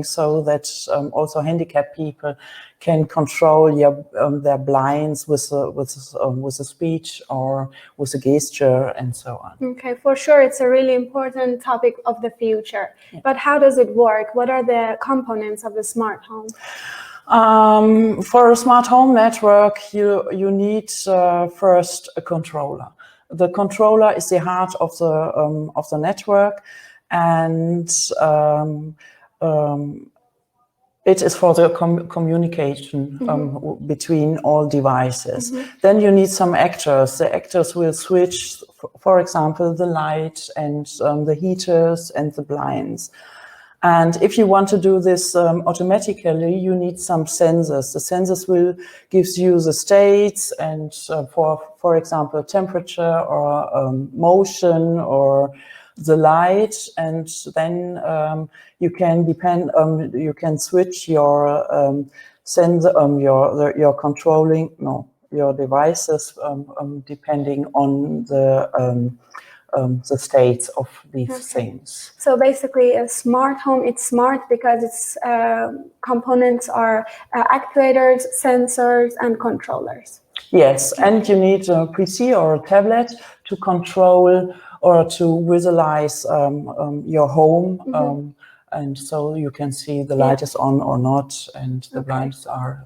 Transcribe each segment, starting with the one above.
so that also handicapped people can control their blinds with a speech or with a gesture and so on. Okay, for sure, it's a really important topic of the future. Yeah. But how does it work? What are the components of the smart home? For a smart home network, you need first a controller. The controller is the heart of the network, and it is for the communication between all devices. Then you need some actors. The actors will switch, for example, the light and the heaters and the blinds. And if you want to do this automatically, you need some sensors. The sensors will give you the states and for example, temperature or motion or the light, and then you can switch your sensor, your devices depending on the states of these things. So basically a smart home, it's smart because its components are actuators, sensors, and controllers. Yes, and you need a PC or a tablet to control or to visualize your home, and so you can see the light is on or not, and the blinds are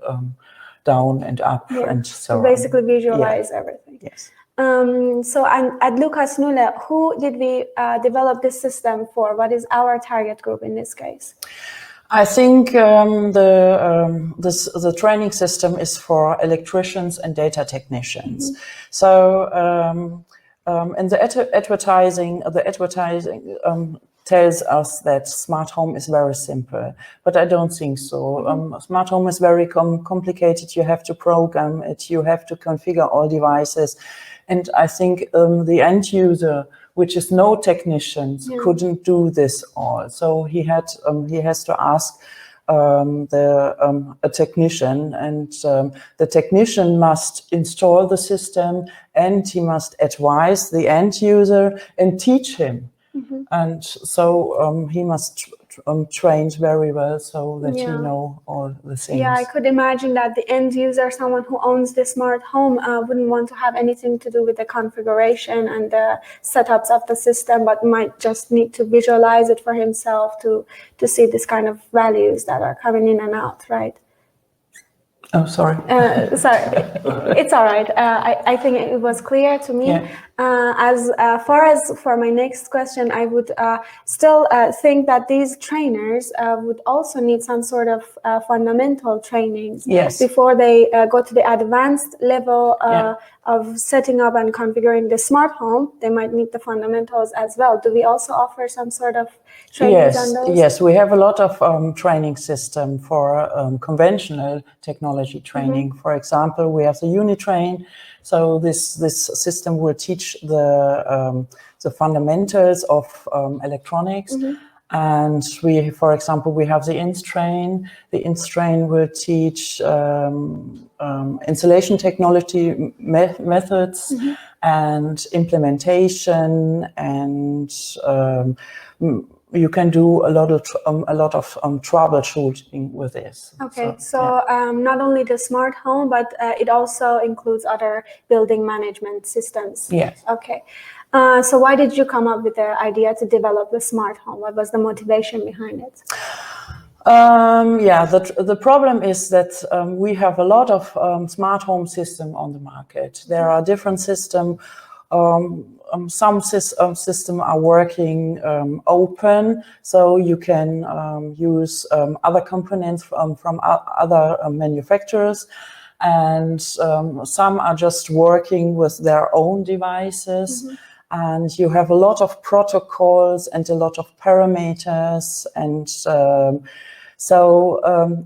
down and up, and so on. Basically visualize everything. Yes. So at Lucas-Nuelle, who did we develop this system for? What is our target group in this case? I think the training system is for electricians and data technicians. So and the advertising tells us that smart home is very simple, but I don't think so. Smart home is very complicated. You have to program it. You have to configure all devices. And I think the end user, which is no technicians, couldn't do this all. So he has to ask a technician, and the technician must install the system, and he must advise the end user and teach him. And so he must train very well so that he know all the things. Yeah, I could imagine that the end user, someone who owns the smart home, wouldn't want to have anything to do with the configuration and the setups of the system, but might just need to visualize it for himself to see this kind of values that are coming in and out, right? Oh, sorry. Sorry, it's all right. I think it was clear to me. Yeah. As far as for my next question, I would still think that these trainers would also need some sort of fundamental trainings before they go to the advanced level of setting up and configuring the smart home. They might need the fundamentals as well. Do we also offer some sort of trainings on those? Yes, we have a lot of training system for conventional technology training. For example, we have the Unitrain. So this system will teach the fundamentals of electronics. And for example, we have the INSTRAIN. The INSTRAIN will teach installation technology methods and implementation, and you can do a lot of troubleshooting with this. Okay, so not only the smart home, but it also includes other building management systems. Yes. Okay. So why did you come up with the idea to develop the smart home? What was the motivation behind it? The problem is that we have a lot of smart home system on the market. There are different systems. Some systems are working open, so you can use other components from other manufacturers, and some are just working with their own devices. And you have a lot of protocols and a lot of parameters, and so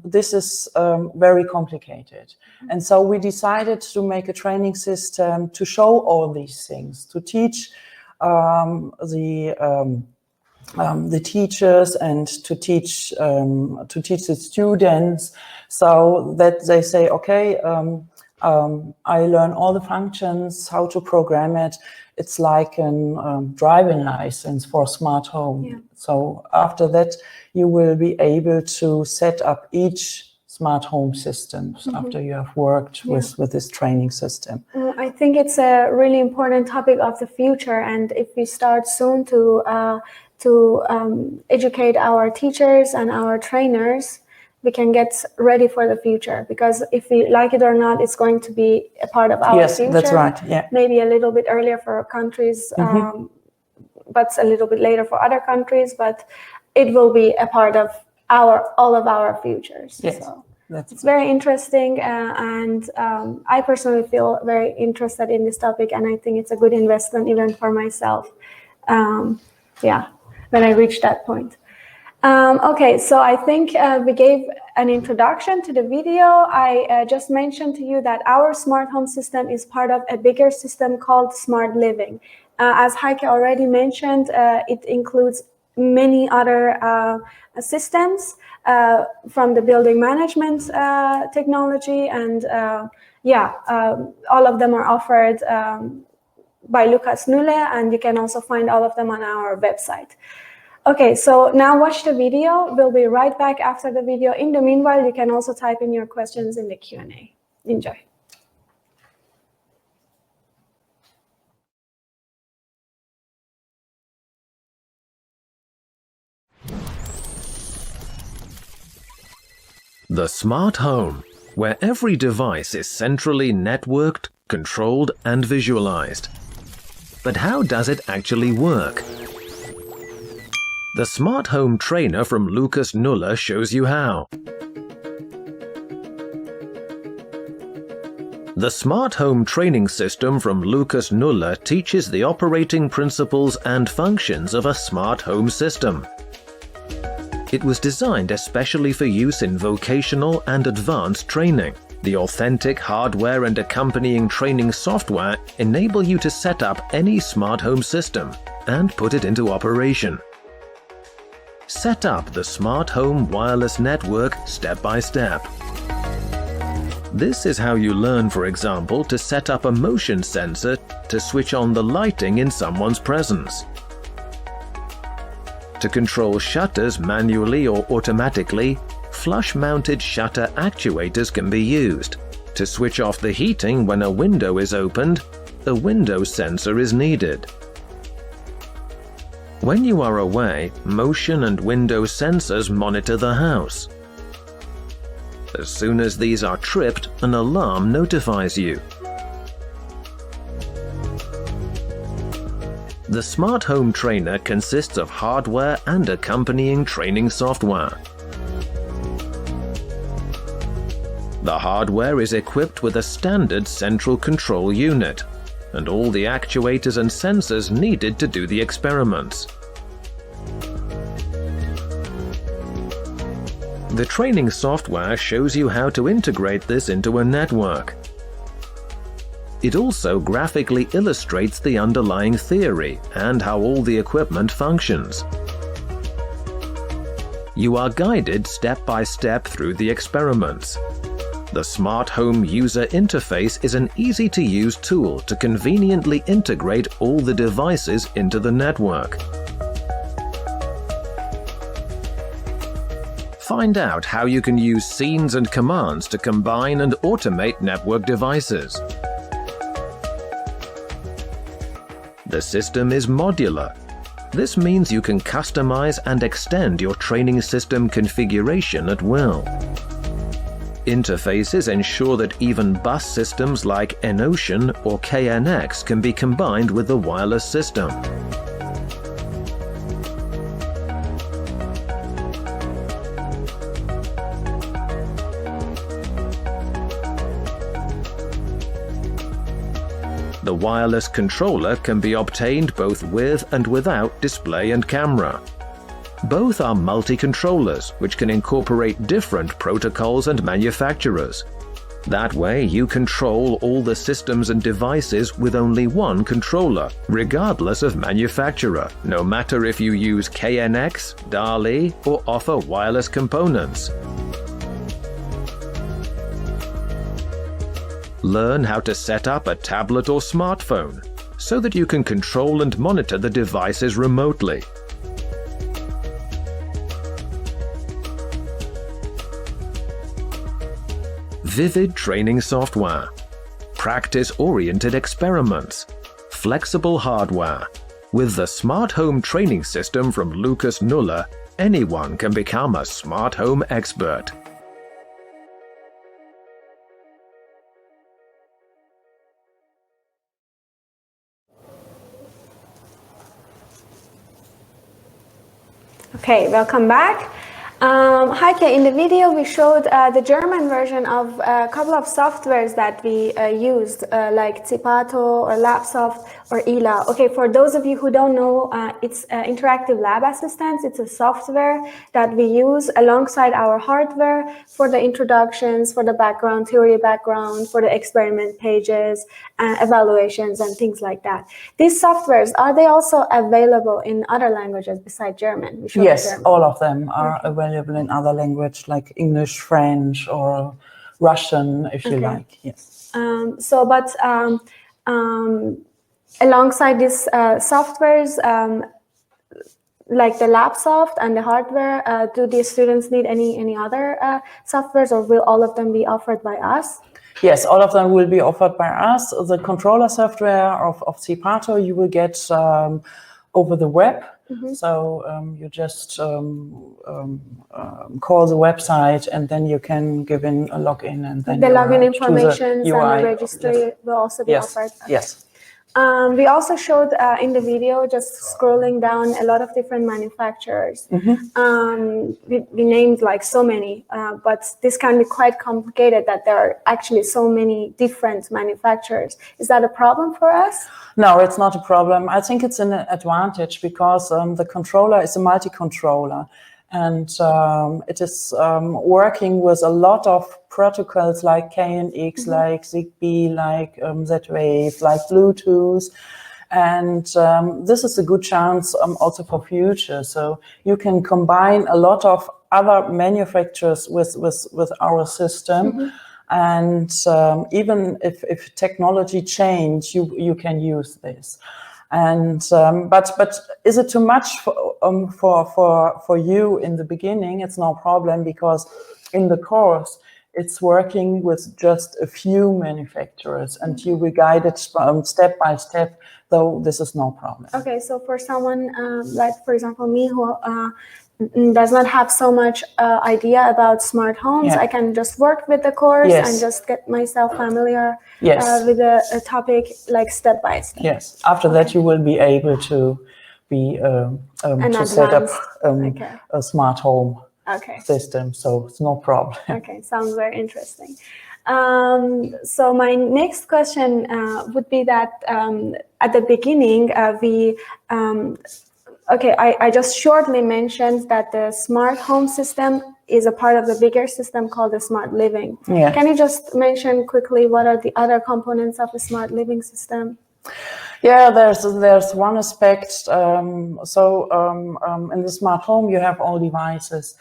this is very complicated. And so we decided to make a training system to show all these things, to teach the teachers and to teach the students, so that they say, okay, I learn all the functions, how to program it. It's like a driving license for a smart home. Yeah. So after that, you will be able to set up each smart home system after you have worked with this training system. I think it's a really important topic of the future, and if we start soon to educate our teachers and our trainers, we can get ready for the future, because if we like it or not, it's going to be a part of our future. Yes, that's right. Yeah. Maybe a little bit earlier for countries, but a little bit later for other countries, but it will be a part of all of our futures. Yes. So it's very interesting, and I personally feel very interested in this topic, and I think it's a good investment even for myself. When I reach that point. Okay, so I think we gave an introduction to the video. I just mentioned to you that our smart home system is part of a bigger system called Smart Living. As Heike already mentioned, it includes many other systems from the building management technology, and all of them are offered by Lucas-Nuelle, and you can also find all of them on our website. Okay, so now watch the video. We'll be right back after the video. In the meanwhile, you can also type in your questions in the Q&A. Enjoy. The smart home, where every device is centrally networked, controlled, and visualized. But how does it actually work? The Smart Home Trainer from Lucas-Nuelle shows you how. The Smart Home Training System from Lucas-Nuelle teaches the operating principles and functions of a smart home system. It was designed especially for use in vocational and advanced training. The authentic hardware and accompanying training software enable you to set up any smart home system and put it into operation. Set up the smart home wireless network step by step. This is how you learn, for example, to set up a motion sensor to switch on the lighting in someone's presence. To control shutters manually or automatically, flush-mounted shutter actuators can be used. To switch off the heating when a window is opened, a window sensor is needed. When you are away, motion and window sensors monitor the house. As soon as these are tripped, an alarm notifies you. The Smart Home Trainer consists of hardware and accompanying training software. The hardware is equipped with a standard central control unit, and all the actuators and sensors needed to do the experiments. The training software shows you how to integrate this into a network. It also graphically illustrates the underlying theory and how all the equipment functions. You are guided step by step through the experiments. The Smart Home User Interface is an easy-to-use tool to conveniently integrate all the devices into the network. Find out how you can use scenes and commands to combine and automate network devices. The system is modular. This means you can customize and extend your training system configuration at will. Interfaces ensure that even bus systems like N-Ocean or KNX can be combined with the wireless system. The wireless controller can be obtained both with and without display and camera. Both are multi-controllers, which can incorporate different protocols and manufacturers. That way, you control all the systems and devices with only one controller, regardless of manufacturer, no matter if you use KNX, DALI, or offer wireless components. Learn how to set up a tablet or smartphone so that you can control and monitor the devices remotely. Vivid training software, practice-oriented experiments, flexible hardware. With the Smart Home Training System from Lucas-Nuelle, anyone can become a smart home expert. Okay, welcome back. Heike, in the video we showed the German version of a couple of softwares that we used, like Zipato or LabSoft or ELA. Okay, for those of you who don't know, it's Interactive Lab Assistance. It's a software that we use alongside our hardware for the introductions, for the background, theory background, for the experiment pages, evaluations and things like that. These softwares, are they also available in other languages besides German? Yes, German. all of them are available in other language like English, French, or Russian, if you like. Yes. Alongside these softwares, like the LabSoft and the hardware, do the students need any other softwares, or will all of them be offered by us? Yes, all of them will be offered by us. The controller software of Zipato you will get over the web. So you just call the website and then you can give in a login, and then the login information and the registry will also be offered. Yes. We also showed in the video, just scrolling down, a lot of different manufacturers. We named like so many, but this can be quite complicated that there are actually so many different manufacturers. Is that a problem for us? No, it's not a problem. I think it's an advantage because the controller is a multi-controller, and it is working with a lot of protocols like KNX, like Zigbee, like Z-Wave, like Bluetooth. And this is a good chance also for future. So you can combine a lot of other manufacturers with our system. And even if technology change, you can use this. And but is it too much for you in the beginning? It's no problem, because in the course it's working with just a few manufacturers, and you will guide it step by step. Though this is no problem. Okay, so for someone like, for example, me, who does not have so much idea about smart homes, I can just work with the course and just get myself familiar with the topic, like step by step. Yes. After that, you will be able to be to set up a smart home system. So it's no problem. Okay, sounds very interesting. So my next question would be that at the beginning I just shortly mentioned that the smart home system is a part of the bigger system called the smart living. Can you just mention quickly what are the other components of the smart living system? Yeah, there's one aspect. In the smart home you have all the devices,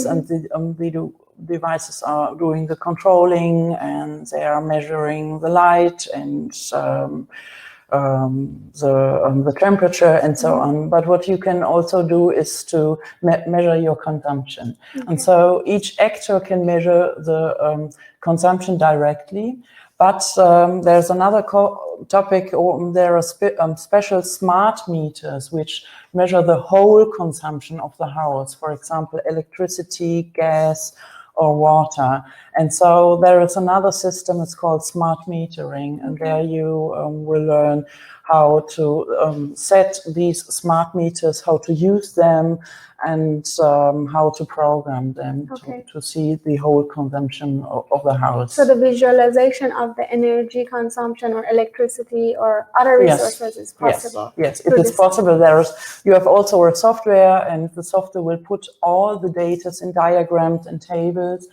and the devices are doing the controlling, and they are measuring the light and the temperature and so on. But what you can also do is to measure your consumption. And so each actor can measure the consumption directly. But there's another topic, or there are special smart meters which measure the whole consumption of the house, for example, electricity, gas, or water. And so there is another system, it's called smart metering, and there you will learn how to set these smart meters, how to use them, and how to program them to see the whole consumption of the house. So the visualization of the energy consumption or electricity or other resources is possible. Yes, it is possible. You have also a software, and the software will put all the data in diagrams and tables,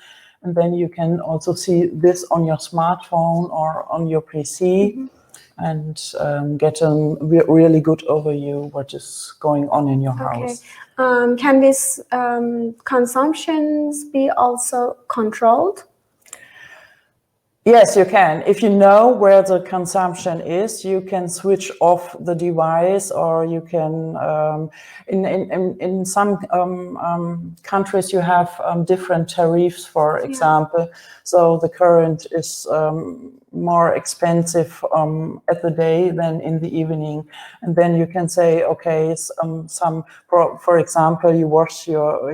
and then you can also see this on your smartphone or on your PC. And get a really good overview what is going on in your house. Can these consumptions be also controlled? Yes, you can. If you know where the consumption is, you can switch off the device, or you can. In some countries, you have different tariffs, for example. So the current is more expensive at the day than in the evening, and then you can say, okay, for example, you wash your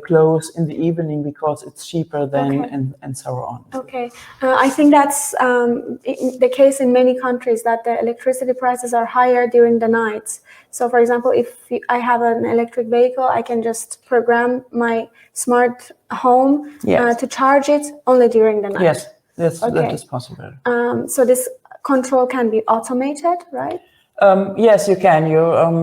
clothes in the evening because it's cheaper than, and so on. Okay, I think that's the case in many countries, that the electricity prices are higher during the nights. So, for example, if I have an electric vehicle, I can just program my smart home to charge it only during the night. Yes, that is possible. So this control can be automated, right? Yes, you can.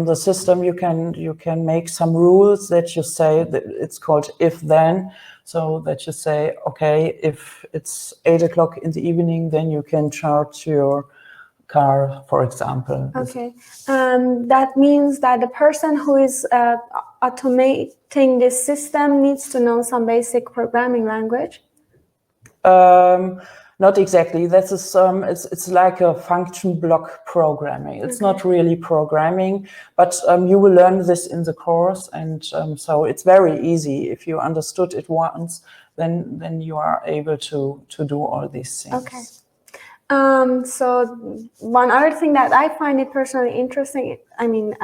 The system, you can make some rules that you say, that it's called if-then. So that you say, okay, if it's 8 o'clock in the evening, then you can charge your car, for example. Okay, that means that the person who is automating this system needs to know some basic programming language. Not exactly. That is, it's like a function block programming. It's not really programming, but you will learn this in the course, and so it's very easy. If you understood it once, then you are able to do all these things. Okay. So one other thing that I find it personally interesting, I mean,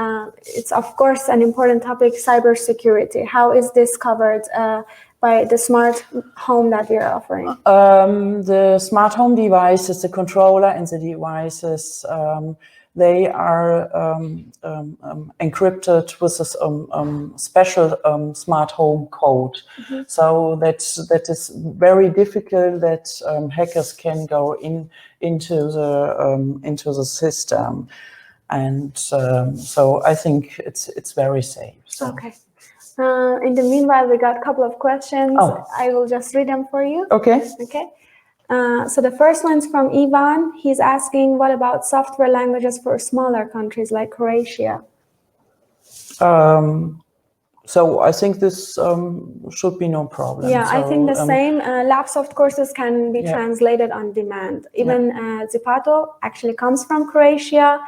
it's of course an important topic, cybersecurity. How is this covered by the smart home that we are offering? The smart home devices, the controller and the devices, they are encrypted with this special smart home code. So that is very difficult that hackers can go into the system, and so I think it's very safe. So. Okay. In the meanwhile, we got a couple of questions. I will just read them for you. Okay. Okay. So the first one's from Ivan. He's asking, what about software languages for smaller countries like Croatia? So I think this should be no problem. Yeah, so, I think the same. LabSoft courses can be translated on demand. Even Zipato actually comes from Croatia,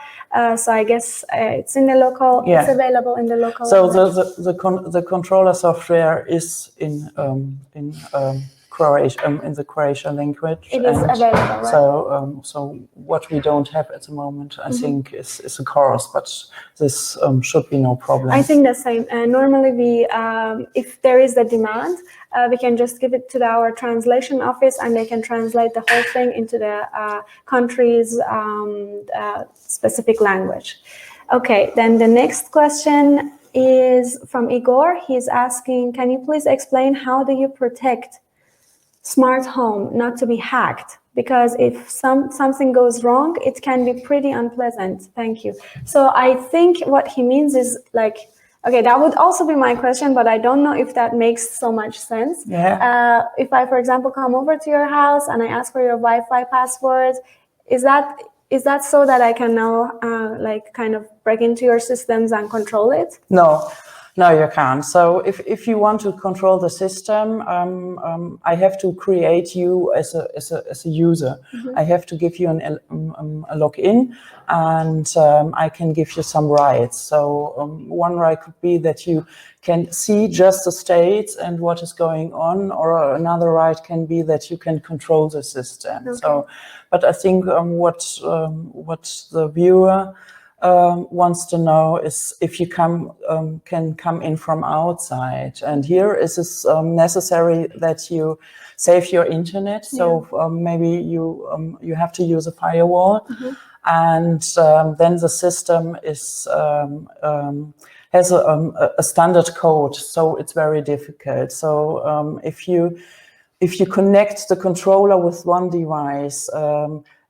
so I guess it's in the local. It's available in the local. So the controller software is in Croatian, in the Croatian language. It is available, right? So what we don't have at the moment, I think, is a course, but this should be no problem. I think the same. Normally, we, if there is the demand, we can just give it to our translation office, and they can translate the whole thing into the country's specific language. Okay, then the next question is from Igor. He's asking, can you please explain how do you protect smart home not to be hacked? Because if something goes wrong, it can be pretty unpleasant. Thank you. So I think what he means is like, okay, that would also be my question, but I don't know if that makes so much sense. Yeah. If I, for example, come over to your house and I ask for your Wi-Fi password, is that so that I can now like kind of break into your systems and control it? No, you can't. So if you want to control the system, I have to create you as a user. I have to give you a login, and I can give you some rights. So one right could be that you can see just the states and what is going on, or another right can be that you can control the system. Okay. So, but I think what the viewer wants to know is if you can come in from outside, and here is it necessary that you save your internet. So maybe you have to use a firewall, and then the system is has a standard code, so it's very difficult. So if you connect the controller with one device,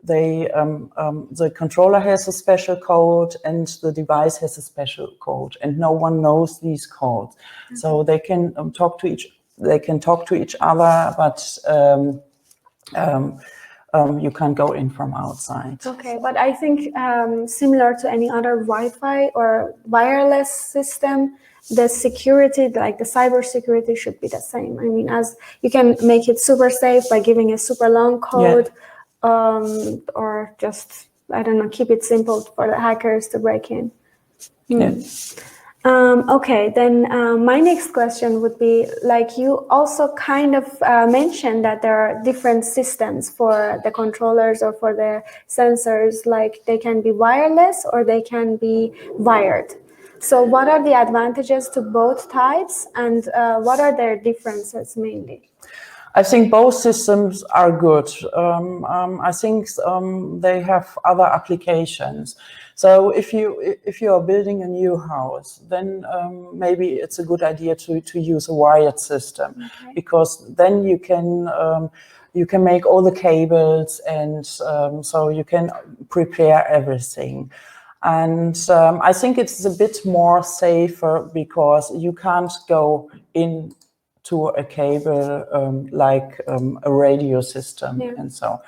the controller has a special code and the device has a special code, and no one knows these codes. So they can talk to each other, but you can't go in from outside. Okay, but I think similar to any other Wi-Fi or wireless system, the security, like the cyber security, should be the same. I mean, as you can make it super safe by giving a super long code, or just, I don't know, keep it simple for the hackers to break in. Okay, then my next question would be, like, you also kind of mentioned that there are different systems for the controllers or for the sensors, like they can be wireless or they can be wired. So what are the advantages to both types, and what are their differences mainly? I think both systems are good. I think they have other applications. So if you are building a new house, then maybe it's a good idea to use a wired system, because then you can make all the cables, and so you can prepare everything. And I think it's a bit more safer, because you can't go in to a cable like a radio system, and so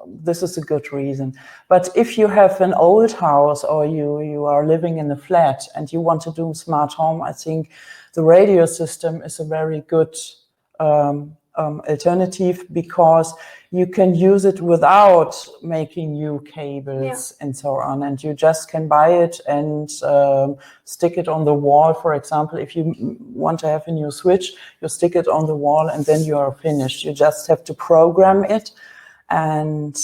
this is a good reason. But if you have an old house, or you are living in a flat and you want to do smart home, I think the radio system is a very good alternative, because you can use it without making new cables and so on, and you just can buy it and stick it on the wall. For example, if you want to have a new switch, you stick it on the wall and then you are finished. You just have to program it. And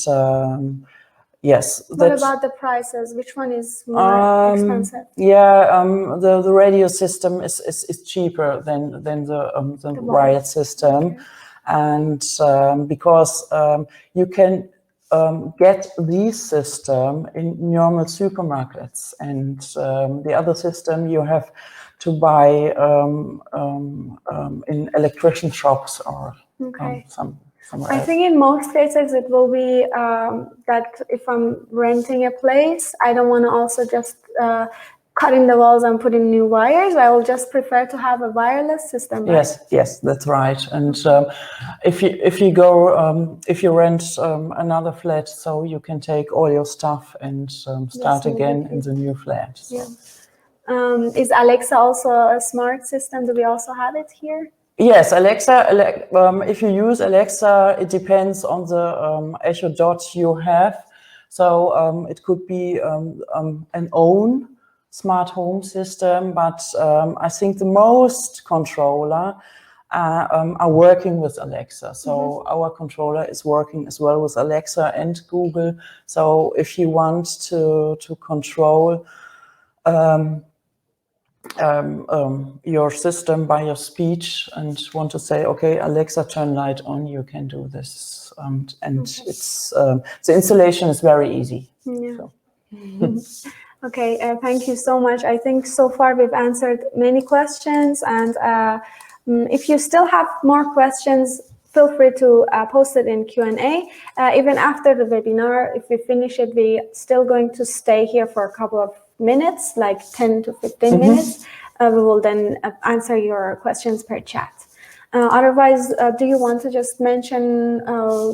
yes. What about the prices? Which one is more expensive? The radio system is cheaper than the wired system. And because you can get this system in normal supermarkets, and the other system you have to buy in electrician shops or somewhere else. I think in most cases it will be that if I'm renting a place, I don't want to also just cut in the walls and put in new wires. I will just prefer to have a wireless system. Right? Yes, that's right. And if you rent another flat, so you can take all your stuff and start again in the new flat. So. Yeah. Is Alexa also a smart system? Do we also have it here? Yes, Alexa. If you use Alexa, it depends on the Echo Dot you have. So it could be an own smart home system, but I think the most controller are working with Alexa. So our controller is working as well with Alexa and Google. So if you want to control your system by your speech and want to say, okay, Alexa, turn light on, you can do this. And it's the installation is very easy. So. Okay, thank you so much. I think so far we've answered many questions, and if you still have more questions, feel free to post it in Q&A. Even after the webinar, if we finish it, we're still going to stay here for a couple of minutes, like 10 to 15 minutes. We will then answer your questions per chat. Otherwise, do you want to just mention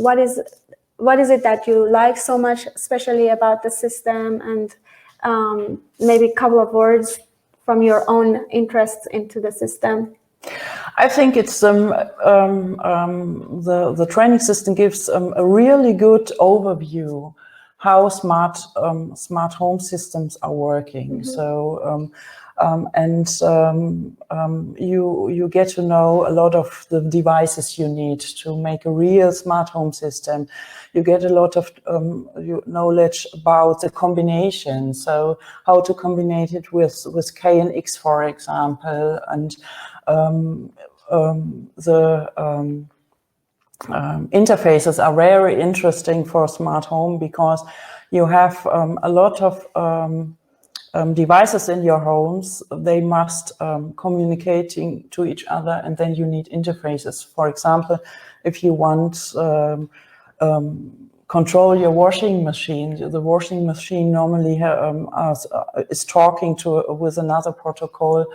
what is it that you like so much, especially about the system, and maybe a couple of words from your own interests into the system? I think it's the training system gives a really good overview how smart home systems are working. So you get to know a lot of the devices you need to make a real smart home system. You get a lot of knowledge about the combination, so how to combine it with K and X, for example, and the interfaces are very interesting for smart home, because you have a lot of devices in your homes. They must communicating to each other, and then you need interfaces. For example, if you want control your washing machine, the washing machine normally is talking with another protocol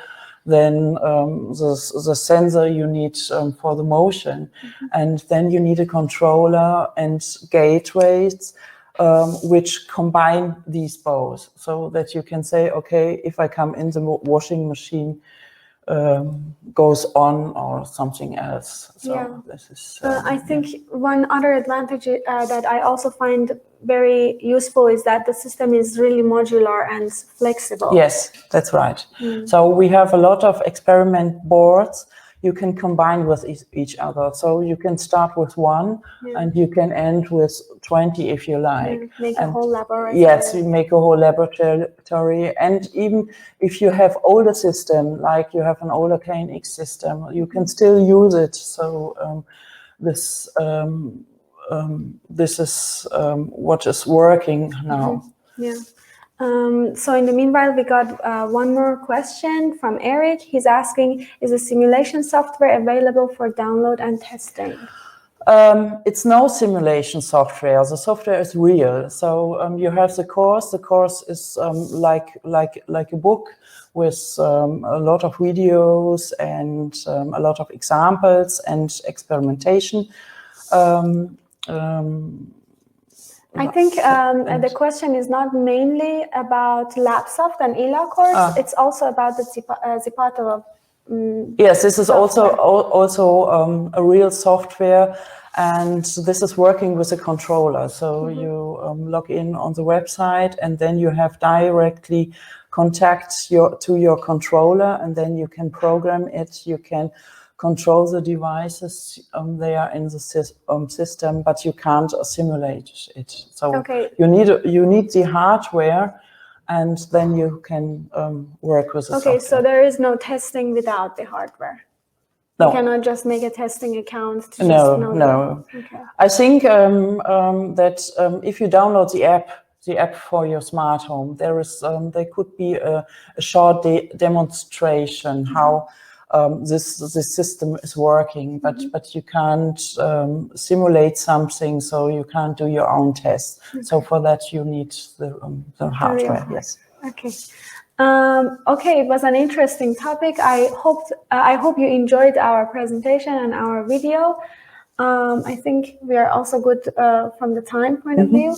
than the sensor you need for the motion. And then you need a controller and gateways which combine these both, so that you can say, okay, if I come in, the washing machine goes on or something else. So this is. I think one other advantage that I also find very useful is that the system is really modular and flexible. Yes, that's right. So we have a lot of experiment boards you can combine with each other. So you can start with one and you can end with 20 if you like. Make a whole laboratory. Yes, you make a whole laboratory. And even if you have older system, like you have an older KNX system, you can still use it. So this is what is working now. So in the meanwhile, we got one more question from Eric. He's asking, is the simulation software available for download and testing? It's no simulation software. The software is real. So you have the course. The course is like a book with a lot of videos and a lot of examples and experimentation. I think the question is not mainly about LabSoft and ELA course. It's also about the Zipato. Yes, this is also a real software, and this is working with a controller. So you log in on the website, and then you have directly contact to your controller, and then you can program it. You can control the devices, they are in the system, but you can't simulate it. So you need the hardware, and then you can work with the software. So there is no testing without the hardware. No. You cannot just make a testing account to No. I think that if you download the app for your smart home, there could be a short demonstration how this system is working, but you can't simulate something, so you can't do your own test. So for that you need the hardware. Yes. Okay, it was an interesting topic. I hope you enjoyed our presentation and our video. I think we are also good from the time point of view.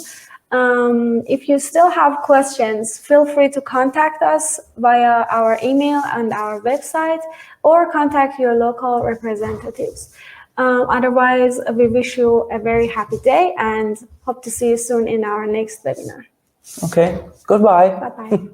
If you still have questions, feel free to contact us via our email and our website, or contact your local representatives. Otherwise, we wish you a very happy day and hope to see you soon in our next webinar. Okay, goodbye. Bye-bye.